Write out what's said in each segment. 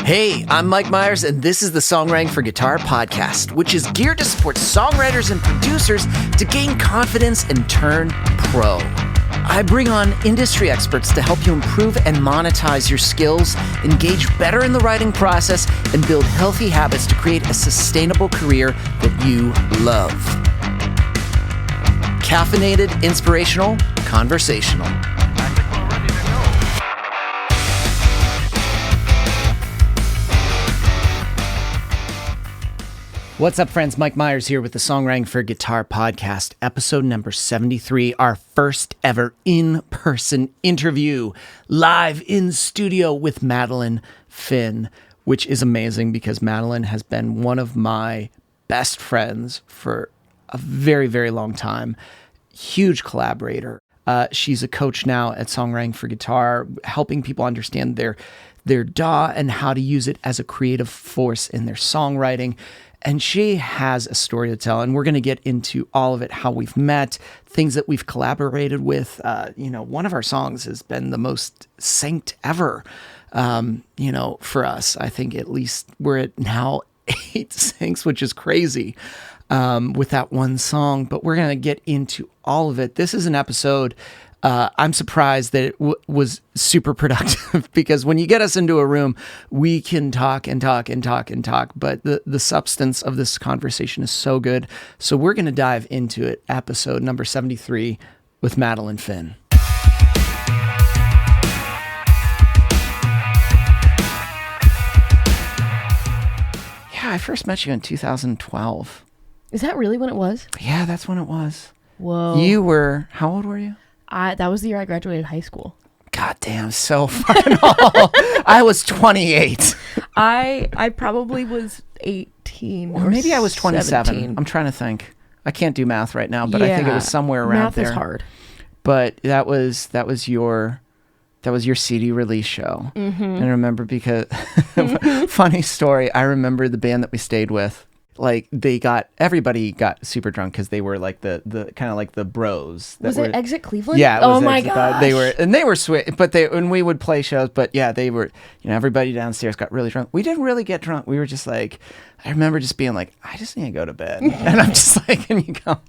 Hey, I'm Mike Myers, and this is the Songwriting for Guitar podcast, which is geared to support songwriters and producers to gain confidence and turn pro. I bring on industry experts to help you improve and monetize your skills, engage better in the writing process, and build healthy habits to create a sustainable career that you love. Caffeinated, inspirational, conversational. What's up, friends? Mike Myers here with the Songwriting for Guitar podcast, episode number 73, our first ever in-person interview, live in studio with Madeline Finn, which is amazing because Madeline has been one of my best friends for a very, very long time. Huge collaborator. She's a coach now at Songwriting for Guitar, helping people understand their DAW and how to use it as a creative force in their songwriting. And she has a story to tell, and we're going to get into all of it, how we've met, things that we've collaborated with. One of our songs has been the most synced ever, for us. I think at least we're at now 8 syncs, which is crazy with that one song. But we're going to get into all of it. This is an episode. I'm surprised that it was super productive because when you get us into a room, we can talk and talk and talk and talk, but the substance of this conversation is so good. So we're going to dive into it. Episode number 73 with Madeline Finn. Yeah, I first met you in 2012. Is that really when it was? Yeah, that's when it was. Whoa. How old were you? That was the year I graduated high school. God damn, so fucking old. I was 28. I probably was 18 or maybe I was 27. 17. I'm trying to think. I can't do math right now, but I think it was somewhere around math there. Math is hard. But that was your CD release show. Mm-hmm. And I remember because funny story, I remember the band that we stayed with. Like everybody got super drunk because they were like the kind of like the bros. Was it Exit Cleveland? Yeah. Oh my gosh. They were sweet, but when we would play shows, but yeah, they were, everybody downstairs got really drunk. We didn't really get drunk. We were just like, I remember just being like, I just need to go to bed. And I'm just like, can you come?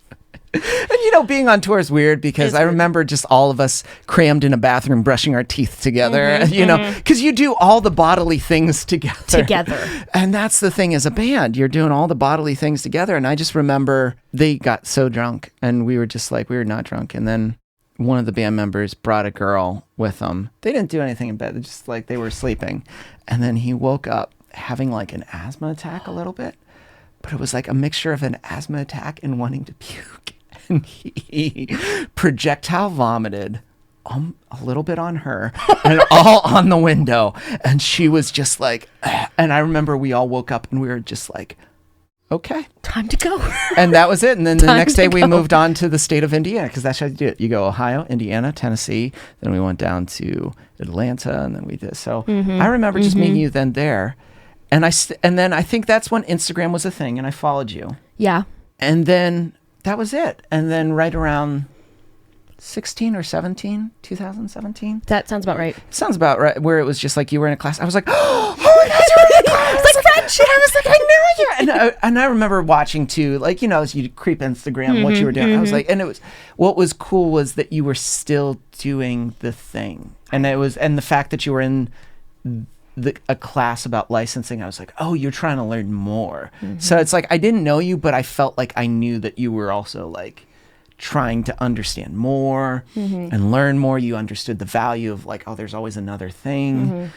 And being on tour is weird because I remember just all of us crammed in a bathroom brushing our teeth together, because you do all the bodily things together. And that's the thing as a band, you're doing all the bodily things together. And I just remember they got so drunk and we were just like, we were not drunk. And then one of the band members brought a girl with them. They didn't do anything in bed. They just like they were sleeping. And then he woke up having like an asthma attack a little bit. But it was like a mixture of an asthma attack and wanting to puke. And he projectile vomited a little bit on her and all on the window. And she was just like, and I remember we all woke up and we were just like, okay. Time to go. And that was it. And then the next day we moved on to the state of Indiana because that's how you do it. You go Ohio, Indiana, Tennessee. Then we went down to Atlanta and then we did. So I remember just meeting you then there. And then I think that's when Instagram was a thing and I followed you. Yeah. And then that was it. And then right around 16 or 17, 2017. That sounds about right. Sounds about right. Where it was just like you were in a class. I was like, oh my God, you were in a class. It's like friendship. I was like, I knew you. And I remember watching too, like, as you creep Instagram, what you were doing. I was like, and what was cool was that you were still doing the thing. And the fact that you were in a class about licensing, I was like, oh, you're trying to learn more. So it's like I didn't know you, but I felt like I knew that you were also like trying to understand more and learn more. You understood the value of like, oh, there's always another thing.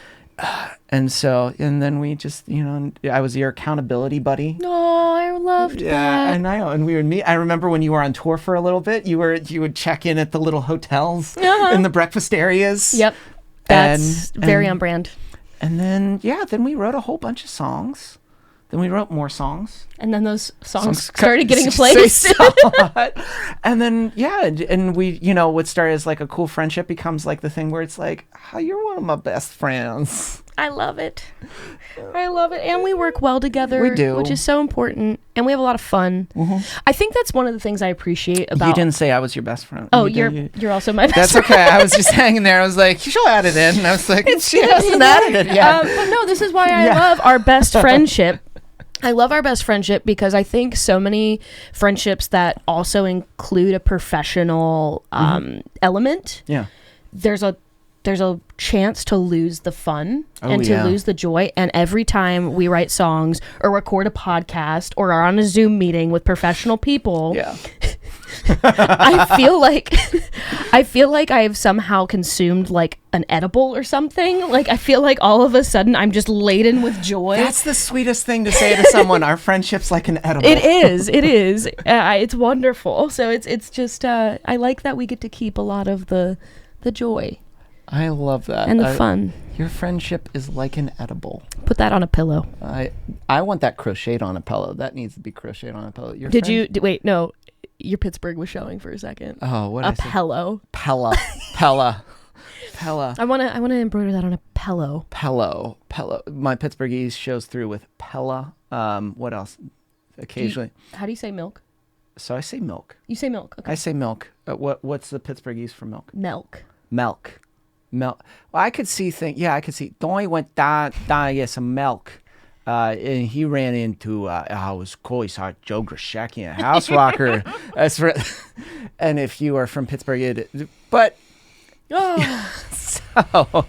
And then we just, I was your accountability buddy. Oh, I loved that. Yeah, and I remember when you were on tour for a little bit, you would check in at the little hotels in the breakfast areas. Yep. That's very on brand. And then, then we wrote a whole bunch of songs. Then we wrote more songs. And then those songs started getting played. And then, and we, what started as like a cool friendship becomes like the thing where it's like, oh, you're one of my best friends. I love it. I love it. And we work well together. We do. Which is so important. And we have a lot of fun. I think that's one of the things I appreciate about... You didn't say I was your best friend. Oh, you're also my best That's friend. okay. I was just hanging there. I was like, she'll add it in. And I was like, she hasn't added it yet. But no, this is why I love our best friendship. I love our best friendship because I think so many friendships that also include a professional element. Yeah. There's a chance to lose the fun and to yeah. lose the joy. And every time we write songs or record a podcast or are on a Zoom meeting with professional people, Yeah. I feel like I've somehow consumed like an edible or something. Like I feel like all of a sudden I'm just laden with joy. That's the sweetest thing to say to someone. Our friendship's like an edible. It is. It's wonderful. So it's just I like that we get to keep a lot of the joy. I love that. And the fun. Your friendship is like an edible. Put that on a pillow. I want that crocheted on a pillow. That needs to be crocheted on a pillow. Wait, no. Your Pittsburgh was showing for a second. Oh, what a pillow. Pella. I want to embroider that on a pillow. Pillow. My Pittsburghese shows through with Pella. What else? Occasionally. How do you say milk? So I say milk. You say milk. Okay. I say milk. What's the Pittsburghese for milk? Milk. Well, I could see things. Yeah, I could see. Donnie went down to get some milk. And he ran into, it was cool. He saw Joe Grishecki, a house rocker. And if you are from Pittsburgh, but so,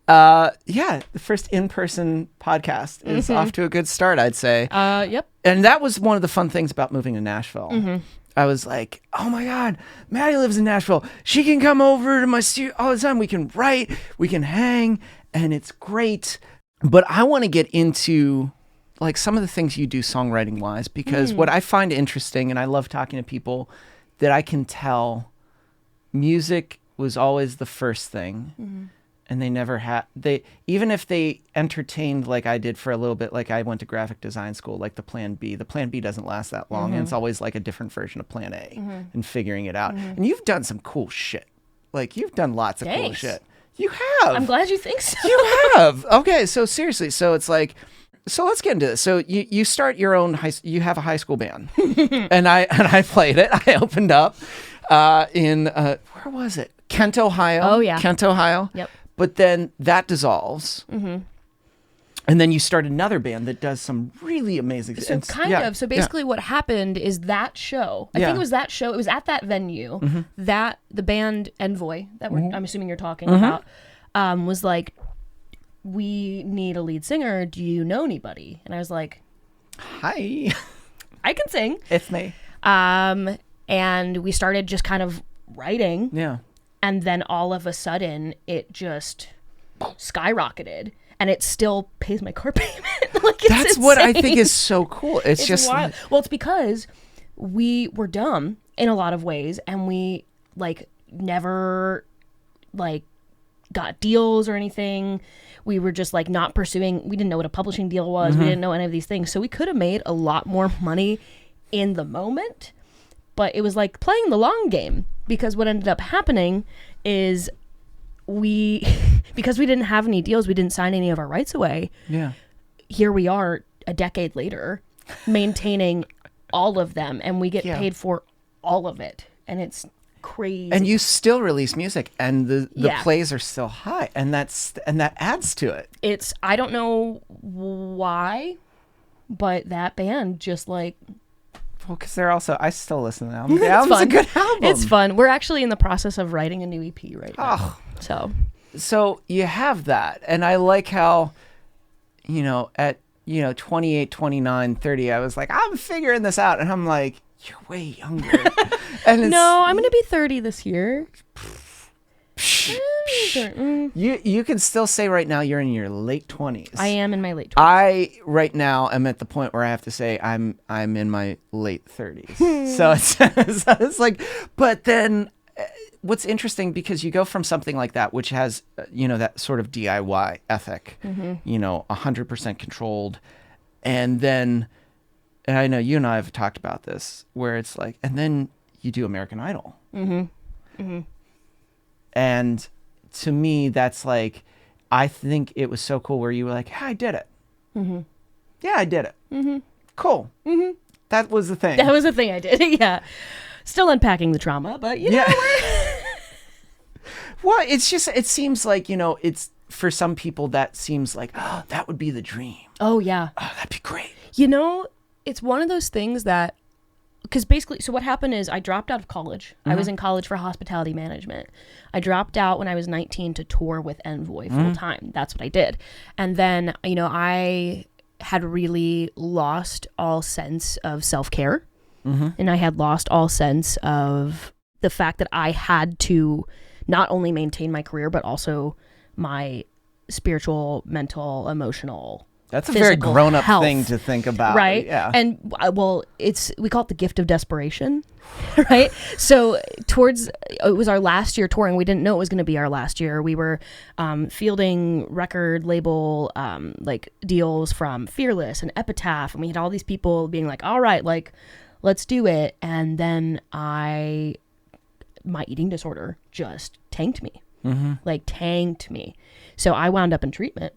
the first in-person podcast is off to a good start, I'd say. Yep. And that was one of the fun things about moving to Nashville. Mm-hmm. I was like, oh my God, Maddie lives in Nashville. She can come over to my studio all the time. We can write, we can hang, and it's great. But I want to get into like some of the things you do songwriting wise, because what I find interesting, and I love talking to people that I can tell music was always the first thing. And they never had, even if they entertained like I did for a little bit, like I went to graphic design school, like the plan B doesn't last that long. And it's always like a different version of plan A and figuring it out. And you've done some cool shit. Like you've done lots of cool shit. You have. I'm glad you think so. You have. Okay. So seriously. So it's like, so let's get into this. So you start your own you have a high school band and I played it. I opened up in, where was it? Kent, Ohio. Oh yeah. Kent, Ohio. Yep. But then that dissolves. And then you start another band that does some really amazing things. So So basically what happened is that show, I think it was that show, it was at that venue, that the band Envoy, that I'm assuming you're talking about, was like, we need a lead singer. Do you know anybody? And I was like, hi. I can sing. It's me. And we started just kind of writing. Yeah. And then all of a sudden, it just skyrocketed, and it still pays my car payment. Like, it's That's insane. what I think is so cool. It's just wild. Well, it's because we were dumb in a lot of ways, and we like never like got deals or anything. We were just like not pursuing. We didn't know what a publishing deal was. We didn't know any of these things, so we could have made a lot more money in the moment. But it was like playing the long game, because what ended up happening is because we didn't have any deals, we didn't sign any of our rights away. Yeah. Here we are a decade later maintaining all of them, and we get paid for all of it. And it's crazy. And you still release music, and the plays are still high, and that adds to it. I don't know why, but that band just like... Well, because they're also, I still listen to the album. The album's a good album. It's fun. We're actually in the process of writing a new EP right now. So you have that. And I like how, at, 28, 29, 30, I was like, I'm figuring this out. And I'm like, you're way younger. And no, I'm going to be 30 this year. You can still say right now you're in your late 20s. I am in my late 20s. I right now am at the point where I have to say I'm in my late 30s. So it's like, but then what's interesting, because you go from something like that, which has that sort of DIY ethic, 100% controlled, and then, and I know you and I have talked about this, where it's like, and then you do American Idol. And to me, that's like, I think it was so cool where you were like, yeah, I did it. Mm-hmm. Yeah, I did it. Mm-hmm. Cool. Mm-hmm. That was the thing. That was the thing I did. Yeah. Still unpacking the trauma, but you know. Well, it's just, it seems like, it's for some people that seems like, oh, that would be the dream. Oh, yeah. Oh, that'd be great. It's one of those things that, because basically, so what happened is I dropped out of college. I was in college for hospitality management. I dropped out when I was 19 to tour with Envoy full time. That's what I did. And then, I had really lost all sense of self-care. And I had lost all sense of the fact that I had to not only maintain my career, but also my spiritual, mental, emotional, that's a very grown-up health, thing to think about. Right? Yeah. And, we call it the gift of desperation, right? So it was our last year touring. We didn't know it was going to be our last year. We were fielding record label deals from Fearless and Epitaph, and we had all these people being like, all right, let's do it. And then my eating disorder just tanked me, tanked me. So I wound up in treatment.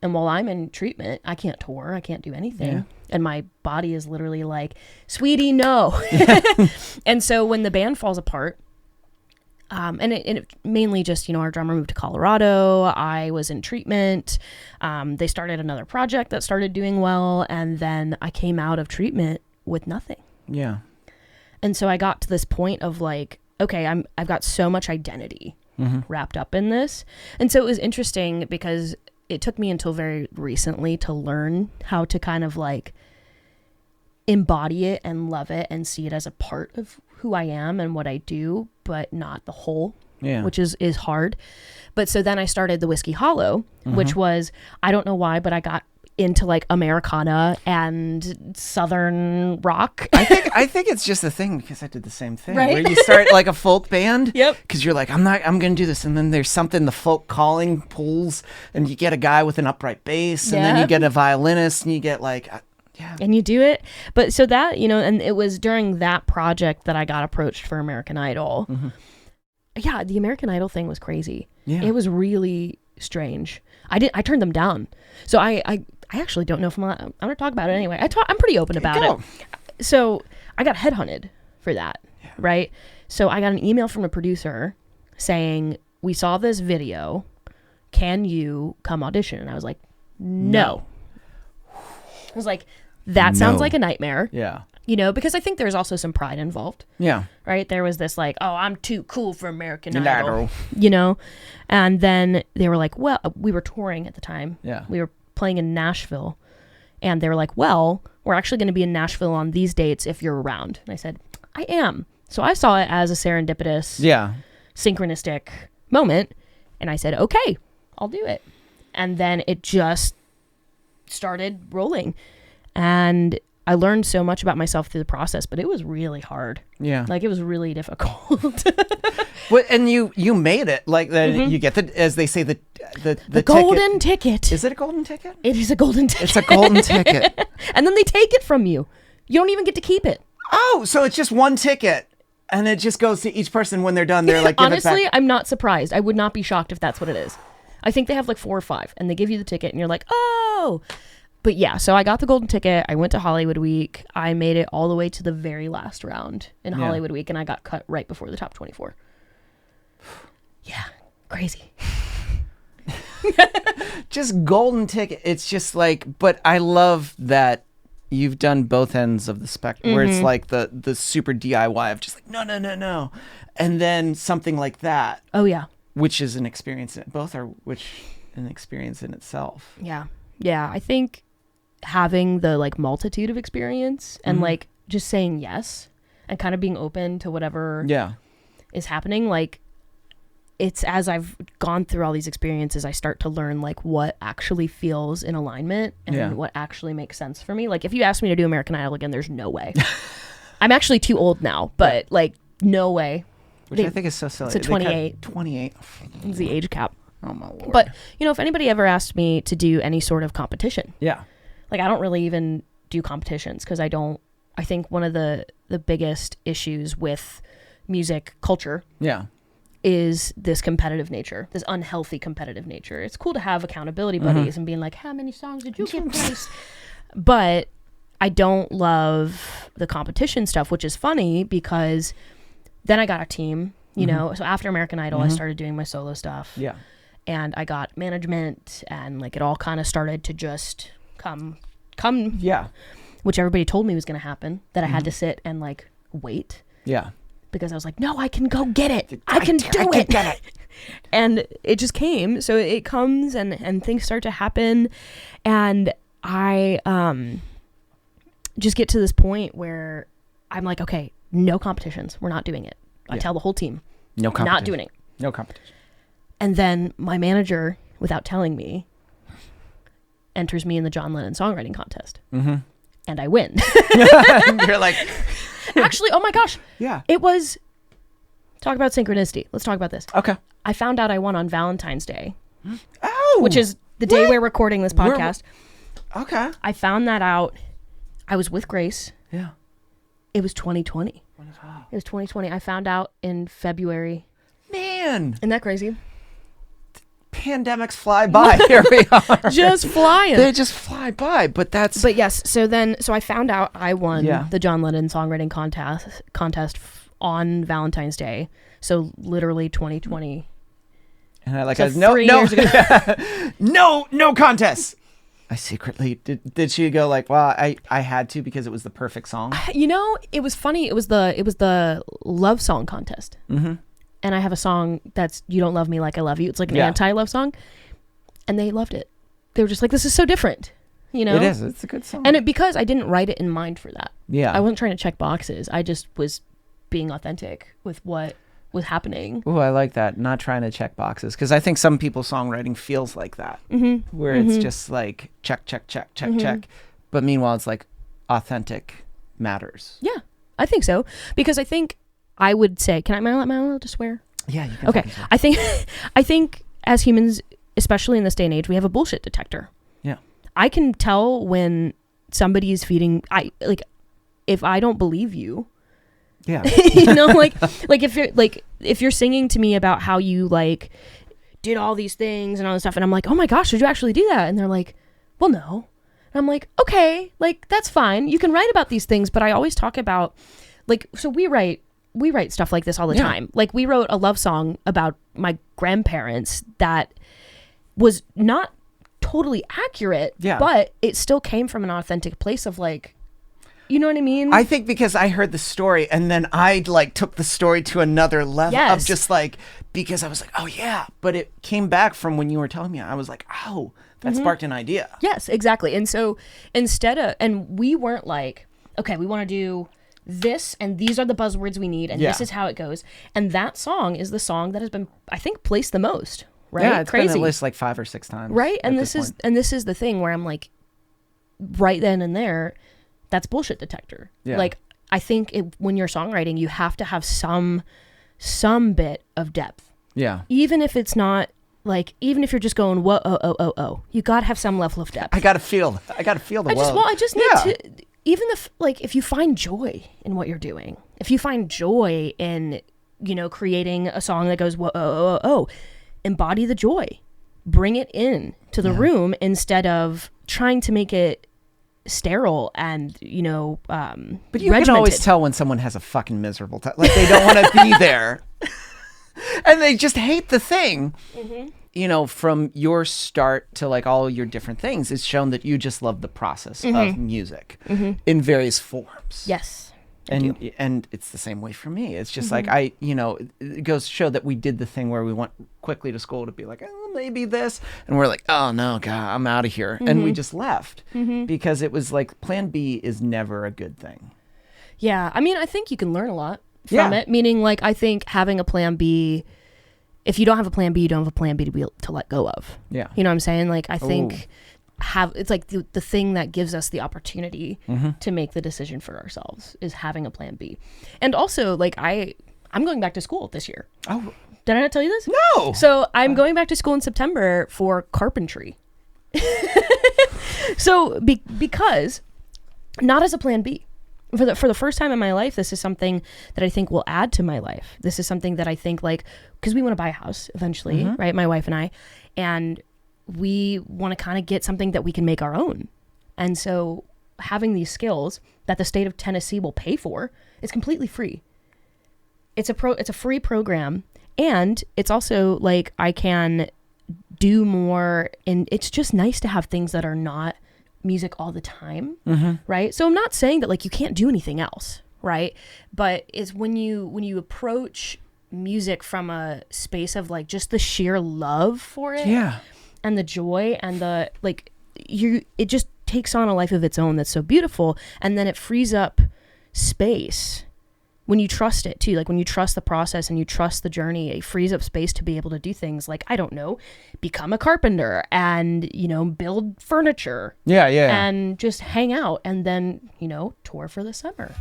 And while I'm in treatment, I can't tour. I can't do anything. Yeah. And my body is literally like, sweetie, no. And so when the band falls apart, and it mainly just, our drummer moved to Colorado. I was in treatment. They started another project that started doing well. And then I came out of treatment with nothing. Yeah. And so I got to this point of okay, I've got so much identity wrapped up in this. And so it was interesting because it took me until very recently to learn how to kind of embody it and love it and see it as a part of who I am and what I do, but not the whole, which is hard. But so then I started the Whiskey Hollow, which was, I don't know why, but I got into Americana and Southern rock. I think it's just a thing because I did the same thing. Right? Where you start a folk band. Yep. Because you're I'm going to do this. And then there's something the folk calling pulls and you get a guy with an upright bass and then you get a violinist and you get yeah. And you do it. But so that, and it was during that project that I got approached for American Idol. Yeah. The American Idol thing was crazy. Yeah. It was really strange. I turned them down. So I actually don't know if I'm going to talk about it anyway. I'm pretty open about it. So I got headhunted for that, right? So I got an email from a producer saying, we saw this video. Can you come audition? And I was like, no. I was like, that sounds like a nightmare. Yeah. Because I think there's also some pride involved. Yeah. Right? There was this oh, I'm too cool for American Idol. And then they were like, well, we were touring at the time. Yeah. We were playing in Nashville. And they were like, well, we're actually going to be in Nashville on these dates if you're around. And I said, I am. So I saw it as a serendipitous, synchronistic moment. And I said, okay, I'll do it. And then it just started rolling. And I learned so much about myself through the process, but it was really hard. Yeah. It was really difficult. Well, and you made it. You get as they say, the golden ticket. Is it a golden ticket? It is a golden ticket. It's a golden ticket. And then they take it from you. You don't even get to keep it. Oh, so it's just one ticket. And it just goes to each person when they're done. They're give honestly, it back. I'm not surprised. I would not be shocked if that's what it is. I think they have 4 or 5 and they give you the ticket and you're like, oh. But yeah, so I got the golden ticket. I went to Hollywood Week. I made it all the way to the very last round in Hollywood Week, and I got cut right before the top 24. Yeah, crazy. Just golden ticket. It's just but I love that you've done both ends of the spectrum, where it's the super DIY of just no. And then something like that. Oh, yeah. Which is an experience. An experience in itself. Yeah. Yeah, I think having the multitude of experience and just saying yes and kind of being open to whatever is happening, it's as I've gone through all these experiences, I start to learn what actually feels in alignment and what actually makes sense for me. If you ask me to do American Idol again, there's no way. I'm actually too old now, but no way. Which I think is so silly. It's a 28. 28. It's the age cap. Oh my Lord. But if anybody ever asked me to do any sort of competition, I don't really even do competitions because I think one of the biggest issues with music culture is this competitive nature, this unhealthy competitive nature. It's cool to have accountability buddies and being like, how many songs did you give Bryce? But I don't love the competition stuff, which is funny because then I got a team, you know. So after American Idol, I started doing my solo stuff. Yeah. And I got management, and like it all kind of started to just come. Yeah. Which everybody told me was going to happen, that I had to sit and like wait. Yeah. Because I was like, no, I can go get it. I can do it. Get it. And it just came. So it comes and things start to happen. And I just get to this point where I'm like, okay, no competitions. We're not doing it. I tell the whole team, no competition. not doing it. No competition. And then my manager, without telling me, enters me in the John Lennon songwriting contest. And I win. You're like... Actually, oh my gosh. Yeah. It was... Talk about synchronicity. Let's talk about this. Okay. I found out I won on Valentine's Day. Oh! Which is the day we're recording this podcast. Okay. I found that out. I was with Grace. Yeah. It was 2020. It was 2020. I found out in February. Man. Isn't that crazy? Pandemics fly by. Here we are. Just flying. They just fly by. But that's... But yes, so I found out I won Yeah. the John Lennon songwriting contest on Valentine's Day. So literally 2020. And I like, So no, 3 no, years ago. no contest. I secretly, did she go like, well, I had to because it was the perfect song? You know, it was funny. It was the love song contest. And I have a song that's You Don't Love Me Like I Love You. It's like an anti-love song. And they loved it. They were just like, this is so different. You know? It is. It's a good song. And because I didn't write it in mind for that. Yeah. I wasn't trying to check boxes. I just was being authentic with what was happening. Oh, I like that. Not trying to check boxes. Because I think some people's songwriting feels like that. Where it's just like, check. But meanwhile, it's like authentic matters. Yeah, I think so. Because I think I would say, am I allowed to swear? Yeah, you can. Okay. I think as humans, especially in this day and age, we have a bullshit detector. Yeah. I can tell when somebody is feeding, if I don't believe you, Yeah. you know, like if you're singing to me about how you like did all these things and all this stuff, and I'm like, oh my gosh, did you actually do that? And they're like, well, no. And I'm like, okay, like that's fine. You can write about these things, but I always talk about like, so we write stuff like this all the time. Like we wrote a love song about my grandparents that was not totally accurate, but it still came from an authentic place of like, you know what I mean? I think because I heard the story and then I like took the story to another level of just like, because I was like, oh yeah, but it came back from when you were telling me, I was like, oh, that sparked an idea. Yes, exactly. And so and we weren't like, okay, we want to do this and these are the buzzwords we need and this is how it goes. And that song is the song that has been, I think, placed the most, right? Yeah, it's crazy. been at least like 5 or 6 times. Right? And this is the thing where I'm like, right then and there, that's bullshit detector. Yeah. Like, I think when you're songwriting, you have to have some bit of depth. Yeah. Even if it's not like, even if you're just going, whoa, oh, you got to have some level of depth. I got to feel the I just need to, even if you find joy in what you're doing, if you find joy in, you know, creating a song that goes, whoa, oh, embody the joy, bring it in to the room instead of trying to make it sterile and, you know, but you can always tell when someone has a fucking miserable time, like they don't want to be there and they just hate the thing. You know, from your start to like all your different things, it's shown that you just love the process of music in various forms. Yes. And it's the same way for me. It's just like it goes to show that we did the thing where we went quickly to school to be like, oh, maybe this, and we're like, oh no, God, I'm out of here, and we just left because it was like Plan B is never a good thing. Yeah, I mean, I think you can learn a lot from it. Meaning, like, I think having a Plan B, if you don't have a Plan B, you don't have a Plan B to let go of. Yeah, you know what I'm saying? Like, I think. It's like the thing that gives us the opportunity to make the decision for ourselves is having a Plan B. And also, like, I'm going back to school this year. Oh, did I not tell you this? No. So I'm going back to school in September for carpentry. So because not as a Plan B, for the first time in my life, this is something that I think will add to my life. This is something that I think, like, because we want to buy a house eventually, right? My wife and I, and we want to kind of get something that we can make our own. And so having these skills that the state of Tennessee will pay for is completely free. It's a free program, and it's also like I can do more, and it's just nice to have things that are not music all the time, right? So I'm not saying that like you can't do anything else, right? But it's when you approach music from a space of like just the sheer love for it, and the joy and the like, it just takes on a life of its own that's so beautiful, and then it frees up space when you trust it too. Like when you trust the process and you trust the journey, it frees up space to be able to do things like, I don't know, become a carpenter and, you know, build furniture. And just hang out and then, you know, tour for the summer.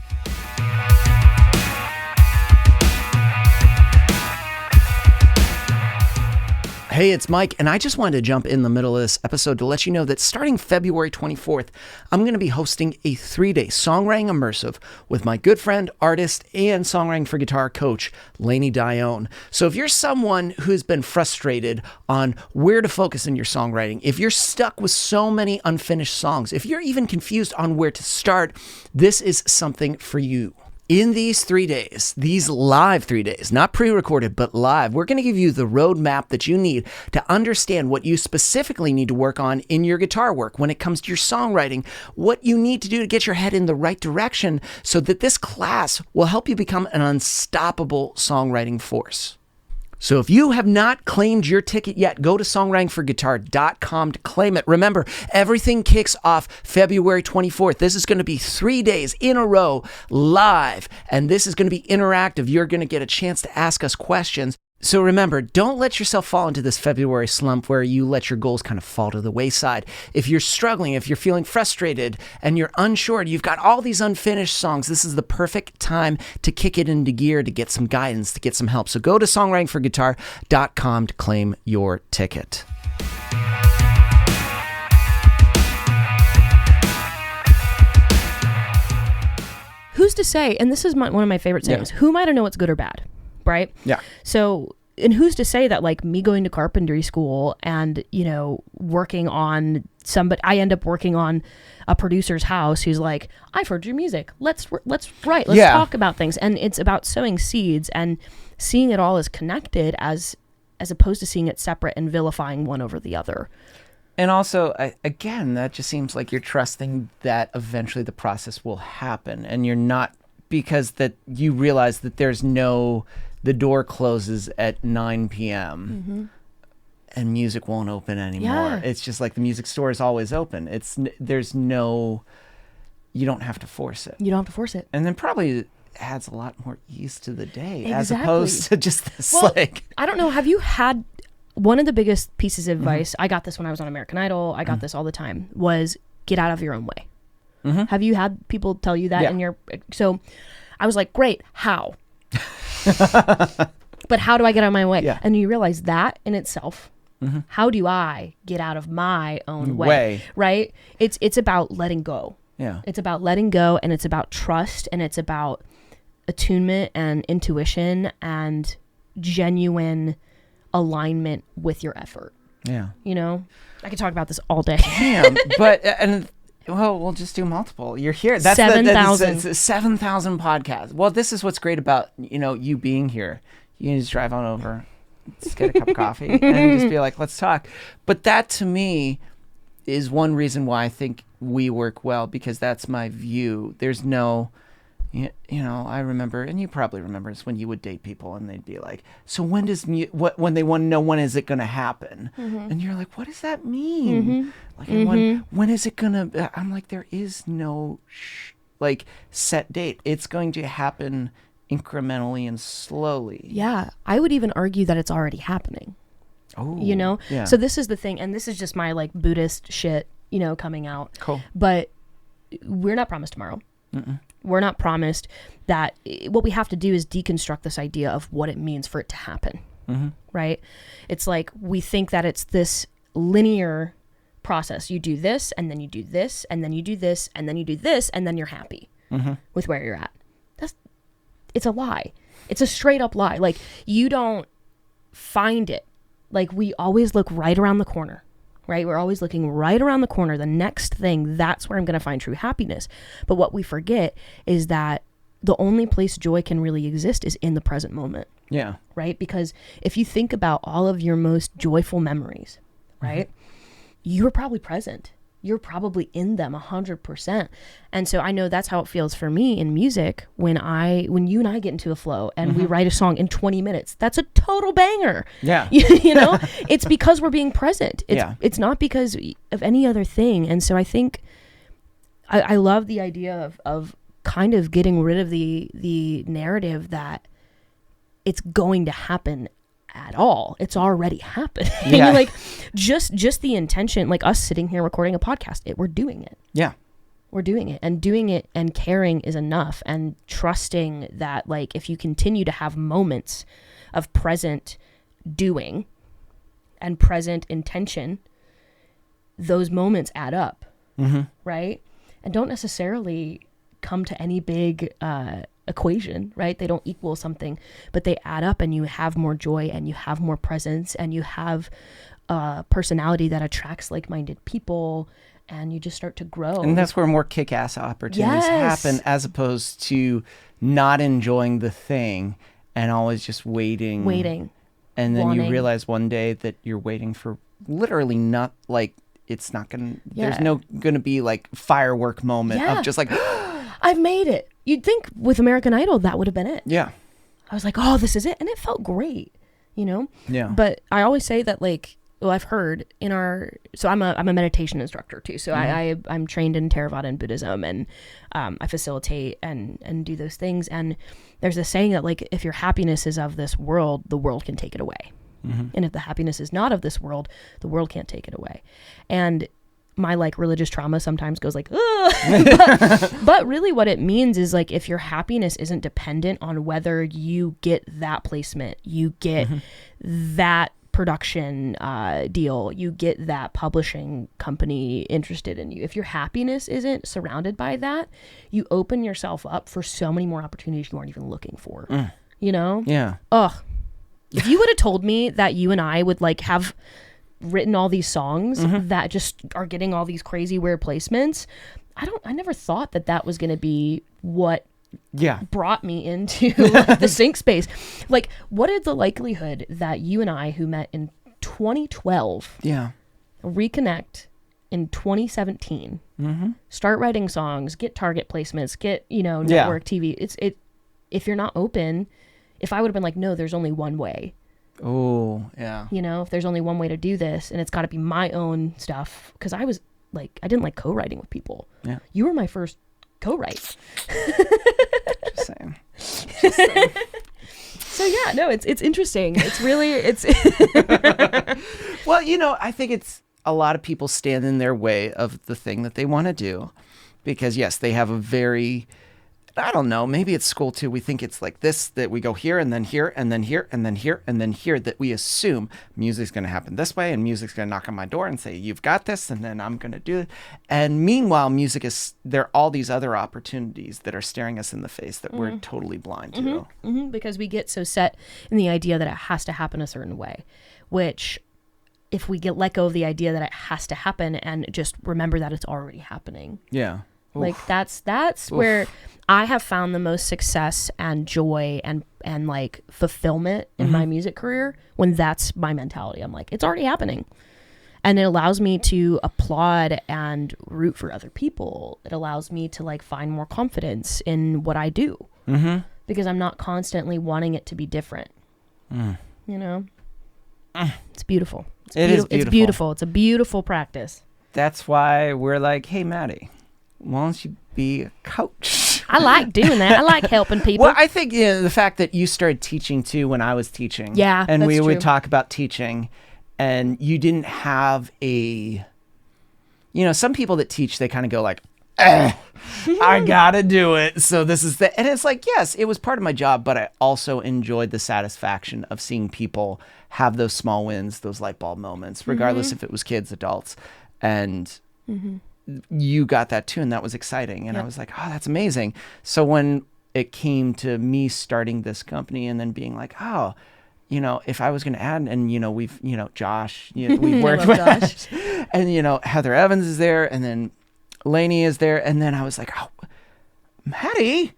Hey, it's Mike, and I just wanted to jump in the middle of this episode to let you know that starting February 24th, I'm going to be hosting a 3-day songwriting immersive with my good friend, artist, and songwriting for guitar coach, Lainey Dione. So if you're someone who's been frustrated on where to focus in your songwriting, if you're stuck with so many unfinished songs, if you're even confused on where to start, this is something for you. In these 3 days, these live 3 days, not pre-recorded, but live, we're going to give you the roadmap that you need to understand what you specifically need to work on in your guitar work when it comes to your songwriting, what you need to do to get your head in the right direction so that this class will help you become an unstoppable songwriting force. So if you have not claimed your ticket yet, go to songwritingforguitar.com to claim it. Remember, everything kicks off February 24th. This is going to be 3 days in a row live, and this is going to be interactive. You're going to get a chance to ask us questions. So remember, don't let yourself fall into this February slump where you let your goals kind of fall to the wayside. If you're struggling, if you're feeling frustrated and you're unsure, you've got all these unfinished songs, this is the perfect time to kick it into gear, to get some guidance, to get some help. So go to songwritingforguitar.com to claim your ticket. Who's to say, and this is one of my favorite sayings, who am I to know what's good or bad? Right? Yeah. So, and who's to say that like me going to carpentry school and, you know, working on I end up working on a producer's house who's like, I've heard your music. Let's write. Let's talk about things. And it's about sowing seeds and seeing it all as connected as opposed to seeing it separate and vilifying one over the other. And also, again, that just seems like you're trusting that eventually the process will happen, and you're not, because that you realize that the door closes at 9 p.m. and music won't open anymore. Yeah. It's just like the music store is always open. You don't have to force it. You don't have to force it. And then probably adds a lot more ease to the day as Exactly. opposed to just this I don't know. Have you had one of the biggest pieces of advice? I got this when I was on American Idol. I got this all the time, was get out of your own way. Have you had people tell you that so I was like, great, how? But how do I get out of my way? And you realize that in itself, how do I get out of my own way? Right? It's about letting go. Yeah. It's about letting go, and it's about trust, and it's about attunement and intuition and genuine alignment with your effort. Yeah. You know, I could talk about this all day. Damn, we'll just do multiple. You're here. That's 7,000. 7,000 podcasts. Well, this is what's great about, you being here. You can just drive on over, just get a cup of coffee, and just be like, let's talk. But that, to me, is one reason why I think we work well, because that's my view. There's no... I remember, and you probably remember, it's when you would date people and they'd be like, so when does when they want to know when is it going to happen? And you're like, what does that mean? When is it going to, I'm like, there is no set date. It's going to happen incrementally and slowly. Yeah. I would even argue that it's already happening. Oh, Yeah. So this is the thing, and this is just my like Buddhist shit, coming out. Cool. But we're not promised tomorrow. We're not promised that. What we have to do is deconstruct this idea of what it means for it to happen, right? It's like we think that it's this linear process. You do this, and then you do this, and then you do this, and then you do this, and then you're happy. with where you're at. It's a lie. It's a straight up lie. Like, you don't find it. Like, we always look right around the corner, right? We're always looking right around the corner. The next thing, that's where I'm going to find true happiness. But what we forget is that the only place joy can really exist is in the present moment. Yeah. Right? Because if you think about all of your most joyful memories, right? You were probably present. You're probably in them 100%. And so I know that's how it feels for me in music when you and I get into a flow and we write a song in 20 minutes. That's a total banger. Yeah. You know, it's because we're being present. It's not because of any other thing. And so I think I love the idea of kind of getting rid of the narrative that it's going to happen at all. It's already happened. Yeah. You're like, just the intention, like us sitting here recording a podcast, we're doing it. Yeah. We're doing it, and doing it and caring is enough, and trusting that, like, if you continue to have moments of present doing and present intention, those moments add up. Right? And don't necessarily come to any big equation, right? They don't equal something, but they add up, and you have more joy, and you have more presence, and you have a personality that attracts like-minded people, and you just start to grow. And that's where more kick-ass opportunities happen, as opposed to not enjoying the thing and always just waiting. And then you realize one day that you're waiting for literally not, like, it's not gonna, there's no gonna be like firework moment of just like, I've made it. You'd think with American Idol that would have been it. Yeah. I was like, oh, this is it. And it felt great, you know? Yeah. But I always say that, like, well, I've heard so I'm a meditation instructor too. So I'm trained in Theravada and Buddhism, and I facilitate and do those things. And there's a saying that, like, if your happiness is of this world, the world can take it away. And if the happiness is not of this world, the world can't take it away. And my, like, religious trauma sometimes goes like, but really what it means is, like, if your happiness isn't dependent on whether you get that placement, you get that production deal, you get that publishing company interested in you. If your happiness isn't surrounded by that, you open yourself up for so many more opportunities you aren't even looking for. You know? Yeah. Ugh. If you would have told me that you and I would, like, have written all these songs that just are getting all these crazy weird placements, I never thought that was going to be what brought me into the sync space. Like, what is the likelihood that you and I, who met in 2012, reconnect in 2017, start writing songs, get target placements, get, network TV. If you're not open, if I would have been like, no, there's only one way. Oh, yeah. If there's only one way to do this, and it's got to be my own stuff, because I was like, I didn't like co-writing with people. Yeah. You were my first co-write. Just saying. So yeah, no, it's interesting. It's really, well, I think it's a lot of people stand in their way of the thing that they want to do, because yes, they have a very, I don't know, maybe it's school too. We think it's like this, that we go here and then here and then here and then here and then here, that we assume music's going to happen this way, and music's going to knock on my door and say, you've got this, and then I'm going to do it. And meanwhile, there are all these other opportunities that are staring us in the face that we're totally blind to. Because we get so set in the idea that it has to happen a certain way, which, if we let go of the idea that it has to happen and just remember that it's already happening. Yeah. Like, that's where I have found the most success and joy and like fulfillment in my music career, when that's my mentality. I'm like, it's already happening. And it allows me to applaud and root for other people. It allows me to, like, find more confidence in what I do, because I'm not constantly wanting it to be different. It's beautiful. It's beautiful. It's a beautiful practice. That's why we're like, hey, Maddie, why don't you be a coach? I like doing that. I like helping people. Well, I think the fact that you started teaching too when I was teaching. Yeah, and we true. would talk about teaching, and you didn't have some people that teach, they kind of go like, I gotta do it. So this is and it's like, yes, it was part of my job, but I also enjoyed the satisfaction of seeing people have those small wins, those light bulb moments, regardless if it was kids, adults, and you got that too, and that was exciting. And I was like, oh, that's amazing. So when it came to me starting this company and then being like, oh, you know, if I was going to add, and, you know, we've, you know, Josh, you know, we've worked with Josh. And, you know, Heather Evans is there, and then Lainey is there. And then I was like, oh, Maddie.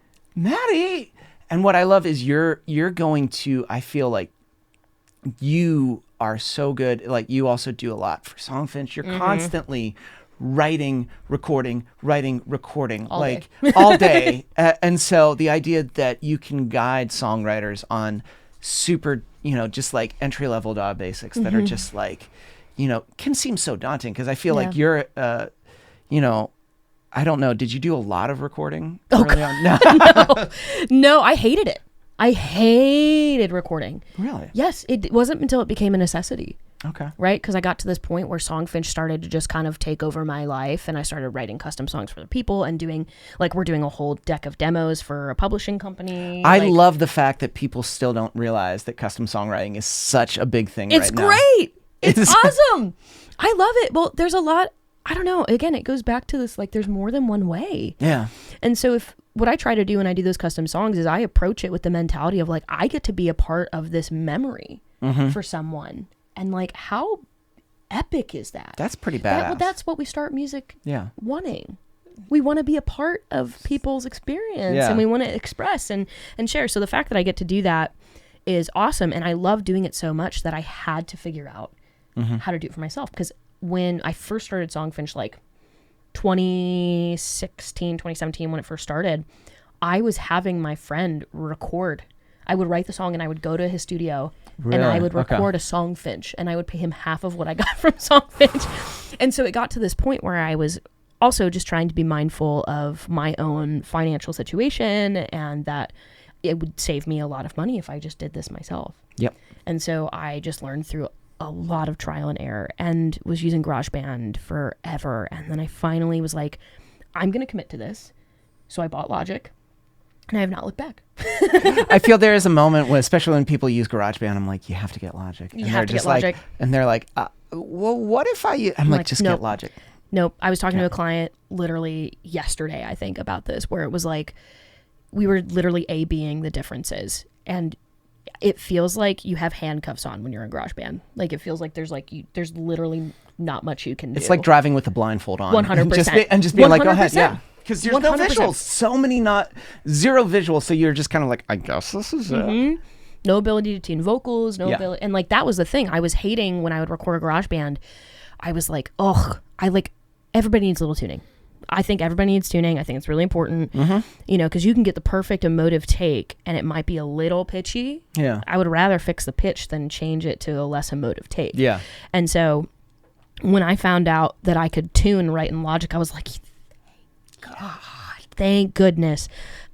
And what I love is you're going to, I feel like you are so good. Like, you also do a lot for Songfinch. You're constantly writing, recording, all like day. All day. And so the idea that you can guide songwriters on super, you know, just like entry level DAW basics that are just like, you know, can seem so daunting, because I feel like you're, you know, I don't know. Did you do a lot of recording early on? No. No, I hated it. I hated recording. Really? Yes. It wasn't until it became a necessity. Okay. Right? Because I got to this point where Songfinch started to just kind of take over my life, and I started writing custom songs for the people and doing, like, we're doing a whole deck of demos for a publishing company. I love the fact that people still don't realize that custom songwriting is such a big thing right now. It's great. It's awesome. I love it. Well, there's a lot, I don't know. Again, it goes back to this, like, there's more than one way. Yeah. And so what I try to do when I do those custom songs is I approach it with the mentality of, like, I get to be a part of this memory for someone. And, like, how epic is that? That's pretty badass. That's what we start music wanting. We want to be a part of people's experience, and we want to express and share. So the fact that I get to do that is awesome. And I love doing it so much that I had to figure out how to do it for myself. Because when I first started Songfinch, like 2016, 2017, when it first started, I was having my friend record. I would write the song and I would go to his studio and I would record a Songfinch, and I would pay him half of what I got from Songfinch. And so it got to this point where I was also just trying to be mindful of my own financial situation, and that it would save me a lot of money if I just did this myself. Yep. And so I just learned through a lot of trial and error and was using GarageBand forever. And then I finally was like, I'm going to commit to this. So I bought Logic. And I have not looked back. I feel there is a moment when, especially when people use GarageBand, I'm like, you have to get Logic. You have to get Logic. And they're like, well, what if I'm like, just nope. get Logic. Nope. I was talking to a client literally yesterday, I think, about this, where it was like, we were literally A-Bing the differences. And it feels like you have handcuffs on when you're in GarageBand. Like, it feels like there's literally not much you can do. It's like driving with a blindfold on. 100%. And just being 100%. like, go ahead. Yeah. Because there's 100%. no visuals. So many zero visuals. So you're just kind of like, I guess this is it. No ability to tune vocals, ability. And like, that was the thing. I was hating when I would record a GarageBand. I was like, everybody needs a little tuning. I think everybody needs tuning. I think it's really important, you know, because you can get the perfect emotive take and it might be a little pitchy. Yeah. I would rather fix the pitch than change it to a less emotive take. Yeah. And so when I found out that I could tune right in Logic, I was like, thank goodness.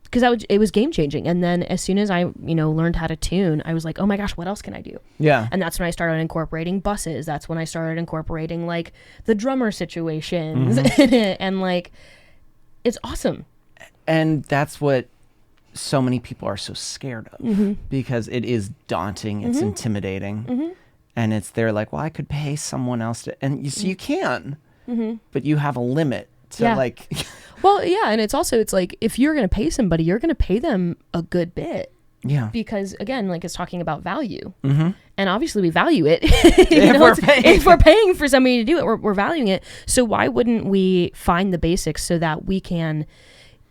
Because it was game changing. And then as soon as I, learned how to tune, I was like, oh my gosh, what else can I do? Yeah. And that's when I started incorporating buses. That's when I started incorporating like the drummer situations in it. And like, it's awesome. And that's what so many people are so scared of because it is daunting. It's intimidating. And they're like, well, I could pay someone else to, and you can, but you have a limit to like. Well, yeah, and it's like, if you're going to pay somebody, you're going to pay them a good bit. Yeah. Because, again, like, it's talking about value. And obviously we value it. If we're paying for somebody to do it, we're valuing it. So why wouldn't we find the basics so that we can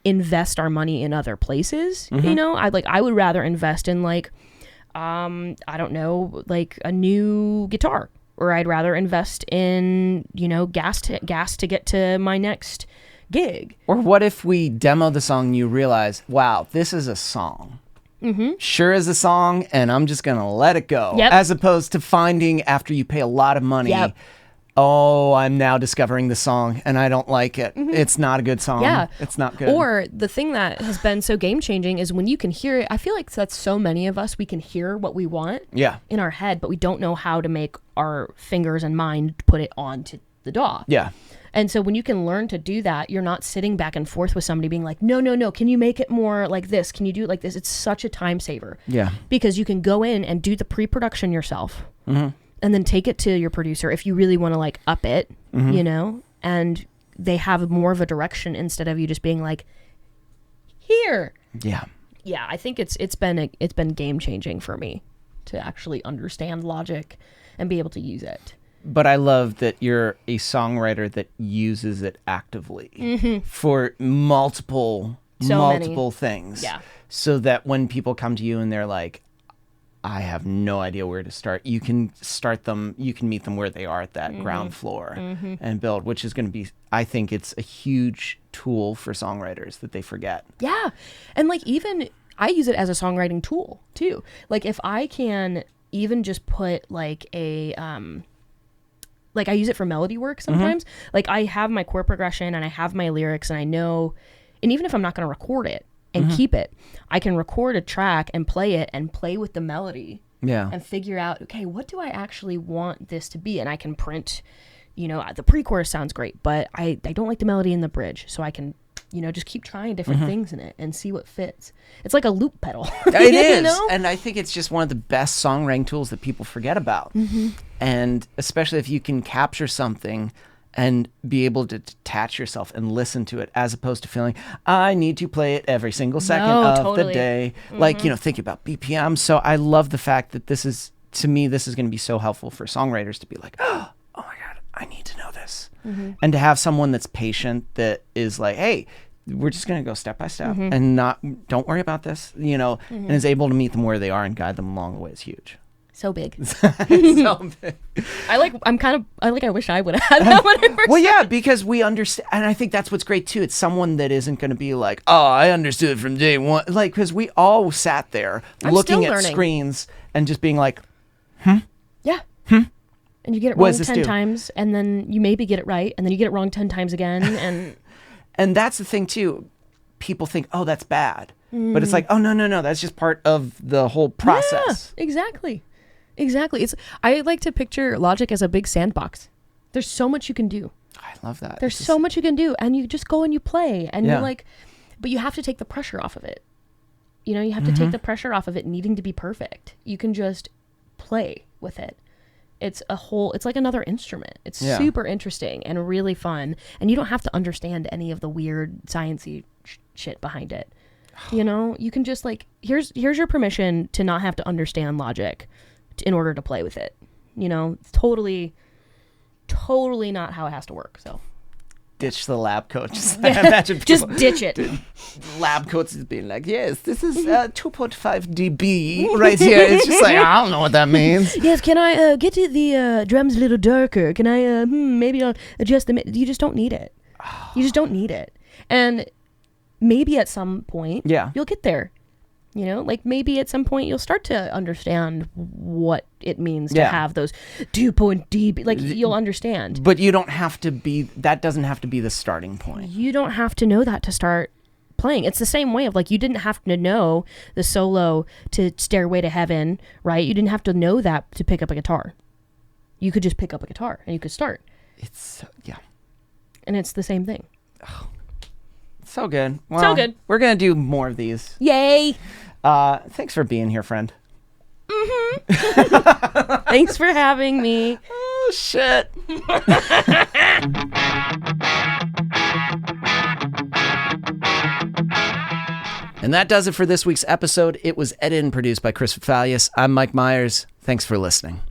invest our money in other places? I would rather invest in, like, I don't know, like a new guitar. Or I'd rather invest in, gas to get to my next gig. Or what if we demo the song and you realize, wow, this is a song. Sure is a song, and I'm just going to let it go. As opposed to finding, after you pay a lot of money, oh, I'm now discovering the song, and I don't like it. It's not a good song. Yeah. It's not good. Or the thing that has been so game-changing is when you can hear it. I feel like that's so many of us, we can hear what we want in our head, but we don't know how to make our fingers and mind put it onto the DAW. Yeah. And so when you can learn to do that, you're not sitting back and forth with somebody being like, no, can you make it more like this? Can you do it like this? It's such a time saver. Yeah. Because you can go in and do the pre-production yourself and then take it to your producer if you really want to like up it, and they have more of a direction instead of you just being like, here. Yeah. Yeah, I think it's been game changing for me to actually understand Logic and be able to use it. But I love that you're a songwriter that uses it actively for multiple things. Yeah. So that when people come to you and they're like, I have no idea where to start, you can meet them where they are at that ground floor and build, which is going to be, I think it's a huge tool for songwriters that they forget. Yeah. And like, even I use it as a songwriting tool too. Like if I can even just put like like I use it for melody work sometimes. Like I have my chord progression and I have my lyrics and I know, and even if I'm not going to record it and keep it, I can record a track and play it and play with the melody. Yeah. And figure out, okay, what do I actually want this to be? And I can print, the pre-chorus sounds great, but I don't like the melody in the bridge. So I can, just keep trying different things in it and see what fits. It's like a loop pedal. It is. And I think it's just one of the best songwriting tools that people forget about. And especially if you can capture something and be able to detach yourself and listen to it, as opposed to feeling, I need to play it every single second of the day. Like, thinking about BPM. So I love the fact that this is going to be so helpful for songwriters to be like, oh my God, I need to know this. And to have someone that's patient, that is like, hey, we're just going to go step by step and don't worry about this, and is able to meet them where they are and guide them along the way is huge. So big. So big. I wish I would have had that when I first Well, yeah, because we understand, and I think that's what's great too. It's someone that isn't going to be like, oh, I understood from day one. Like, because we all sat there looking at screens and just being like, Yeah. And you get it wrong 10 times, and then you maybe get it right, and then you get it wrong 10 times again. And that's the thing too. People think, oh, that's bad. But it's like, oh, no. That's just part of the whole process. Yeah, exactly. I like to picture Logic as a big sandbox. There's so much you can do. I love that. There's so much you can do, and you just go and you play, and you're like, but you have to take the pressure off of it. You have to take the pressure off of it needing to be perfect. You can just play with it. It's like another instrument. It's super interesting and really fun, and you don't have to understand any of the weird sciencey shit behind it. You can just like, here's your permission to not have to understand Logic in order to play with it. It's totally not how it has to work. So ditch the lab coat. Just imagine just ditch it. Lab coats is being like, yes, this is 2.5 dB right here. It's just like, I don't know what that means. Yes, can I get the drums a little darker? Can I maybe I'll adjust them? You just don't need it. You just don't need it. And maybe at some point, you'll get there. Like maybe at some point you'll start to understand what it means to have those 2.0 dB. Like you'll understand. But you don't have to be, that doesn't have to be the starting point. You don't have to know that to start playing. It's the same way of like, you didn't have to know the solo to Stairway to Heaven, right? You didn't have to know that to pick up a guitar. You could just pick up a guitar and you could start. And it's the same thing. Oh. So good. Well, so good. We're going to do more of these. Yay. Thanks for being here, friend. Thanks for having me. Oh, shit. And that does it for this week's episode. It was edited and produced by Chris Fafalius. I'm Mike Myers. Thanks for listening.